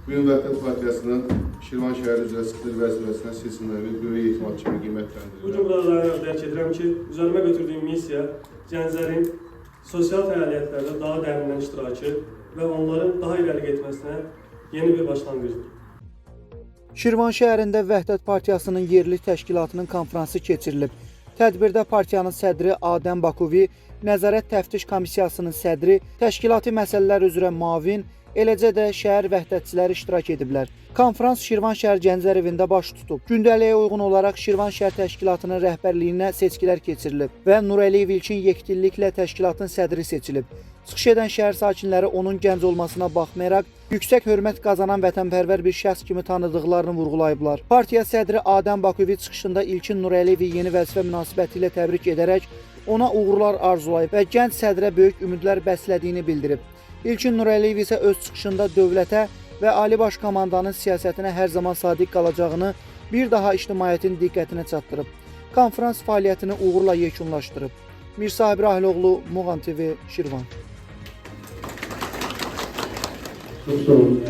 Bugün Vəhdət Partiyasının Şirvanşəhər üzrə sıxdır vəzifəsinə seçilməli böyük etimad kimi qiymətləndirilir. Bugün burada dərk edirəm ki, üzərimə götürdüyüm missiya gənclərin sosial fəaliyyətlərdə daha dərindən iştirakı və onların daha irəli getməsinə yeni bir başlanğıcdır. Şirvan şəhərində Vəhdət Partiyasının yerli təşkilatının konfransı keçirilib. Tədbirdə partiyanın sədri Adəm Bakovi, Nəzarət Təftiş Komissiyasının sədri, təşkilati məsələlər üzrə müavin, eləcə də şəhər vəhdətçiləri iştirak ediblər. Konfrans Şirvan şəhər Gənclər evində baş tutub. Gündəliyə uyğun olaraq Şirvan şəhər təşkilatının rəhbərliyinə seçkilər keçirilib və Nurəliyev İlkin yekdilliklə təşkilatın sədri seçilib. Çıxış edən şəhər sakinləri onun gənc olmasına baxmayaraq, yüksək hörmət qazanan vətənpərvər bir şəxs kimi tanıdıqlarını vurğulayıblar. Partiya sədri Adəm Bakovi çıxışında İlkin Nurəliyevi yeni vəzifə münasibətilə təbrik edərək ona uğurlar arzulayıb və gənc sədrə böyük ümidlər bəslədiyini bildirib. İlkin Nurəliyev isə öz çıxışında dövlətə və Ali Baş Komandanın siyasətinə hər zaman sadiq qalacağını bir daha ictimaiyyətin diqqətinə çatdırıb. Konfrans fəaliyyətini uğurla yekunlaşdırıb. Mir Sabir Ahiloğlu, Muğan TV, Şirvan. Çok sağ olun.